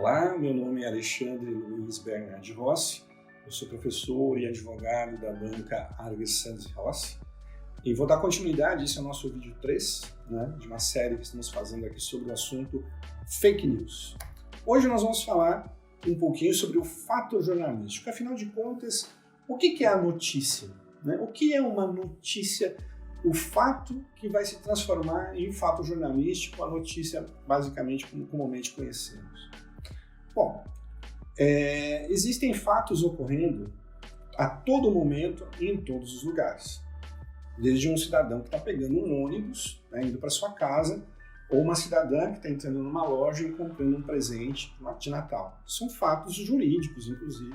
Olá, meu nome é Alexandre Luiz Bernardi Rossi, eu sou professor e advogado da banca Arges Santos Rossi e vou dar continuidade, esse é o nosso vídeo 3, de uma série que estamos fazendo aqui sobre o assunto fake news. Hoje nós vamos falar um pouquinho sobre o fato jornalístico, afinal de contas, o que é a notícia? O que é uma notícia? O fato que vai se transformar em fato jornalístico, a notícia basicamente como comumente conhecemos. Bom, existem fatos ocorrendo a todo momento e em todos os lugares. Desde um cidadão que está pegando um ônibus, indo para sua casa, ou uma cidadã que está entrando numa loja e comprando um presente de Natal. São fatos jurídicos, inclusive.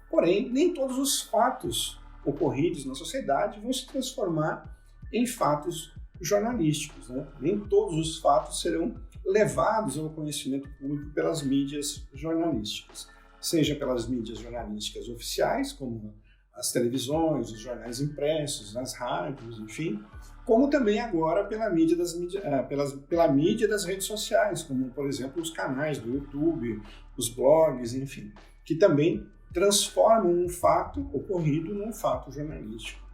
Porém, nem todos os fatos ocorridos na sociedade vão se transformar em fatos jornalísticos. Nem todos os fatos serão levados ao conhecimento público pelas mídias jornalísticas, seja pelas mídias jornalísticas oficiais, como as televisões, os jornais impressos, as rádios, enfim, como também agora pela mídia das redes sociais, como, por exemplo, os canais do YouTube, os blogs, enfim, que também transformam um fato ocorrido num fato jornalístico.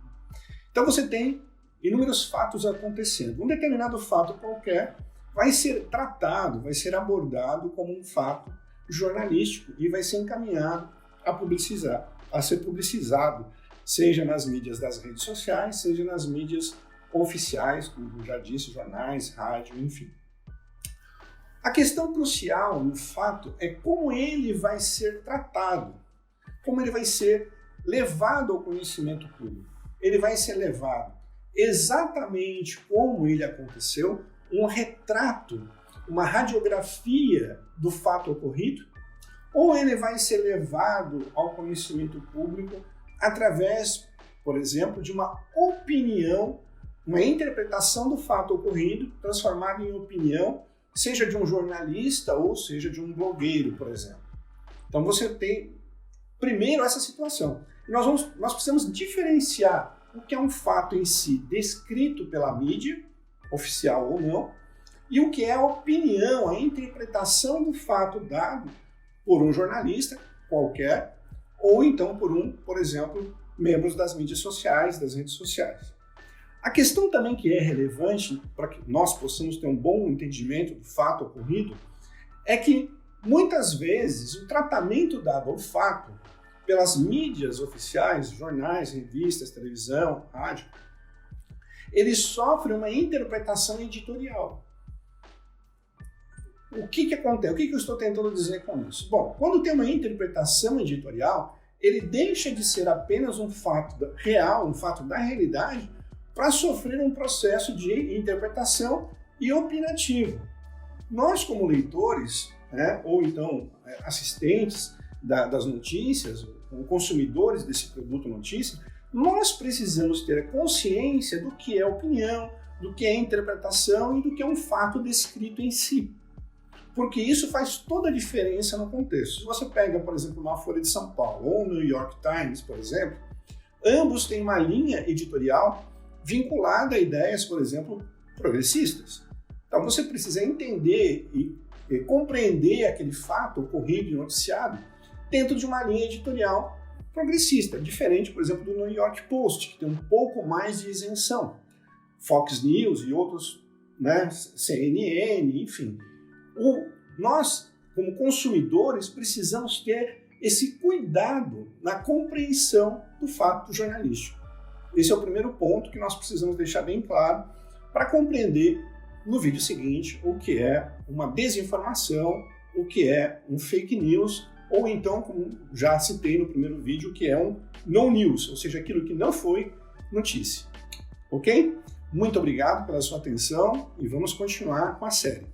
Então você tem inúmeros fatos acontecendo. Um determinado fato qualquer vai ser tratado, vai ser abordado como um fato jornalístico e vai ser encaminhado a ser publicizado, seja nas mídias das redes sociais, seja nas mídias oficiais, como eu já disse, jornais, rádio, enfim. A questão crucial no fato é como ele vai ser tratado, como ele vai ser levado ao conhecimento público. Ele vai ser levado exatamente como ele aconteceu, um retrato, uma radiografia do fato ocorrido, ou ele vai ser levado ao conhecimento público através, por exemplo, de uma opinião, uma interpretação do fato ocorrido, transformada em opinião, seja de um jornalista ou seja de um blogueiro, por exemplo. Então você tem, primeiro, essa situação. E nós precisamos diferenciar o que é um fato em si, descrito pela mídia, oficial ou não, e o que é a opinião, a interpretação do fato dado por um jornalista qualquer, ou então por exemplo, membros das mídias sociais, das redes sociais. A questão também que é relevante para que nós possamos ter um bom entendimento do fato ocorrido é que, muitas vezes, o tratamento dado ao fato pelas mídias oficiais, jornais, revistas, televisão, rádio, ele sofre uma interpretação editorial. O que acontece? O que eu estou tentando dizer com isso? Bom, quando tem uma interpretação editorial, ele deixa de ser apenas um fato real, um fato da realidade, para sofrer um processo de interpretação e opinativo. Nós, como leitores, ou então assistentes das notícias, como consumidores desse produto notícia, nós precisamos ter consciência do que é opinião, do que é interpretação e do que é um fato descrito em si. Porque isso faz toda a diferença no contexto. Se você pega, por exemplo, uma Folha de São Paulo ou o New York Times, por exemplo, ambos têm uma linha editorial vinculada a ideias, por exemplo, progressistas. Então você precisa entender e compreender aquele fato ocorrido e noticiado dentro de uma linha editorial progressista, diferente, por exemplo, do New York Post, que tem um pouco mais de isenção. Fox News e outros, CNN, enfim. Nós, como consumidores, precisamos ter esse cuidado na compreensão do fato jornalístico. Esse é o primeiro ponto que nós precisamos deixar bem claro para compreender no vídeo seguinte o que é uma desinformação, o que é um fake news, ou então, como já citei no primeiro vídeo, o que é um no news, ou seja, aquilo que não foi notícia. Ok? Muito obrigado pela sua atenção e vamos continuar com a série.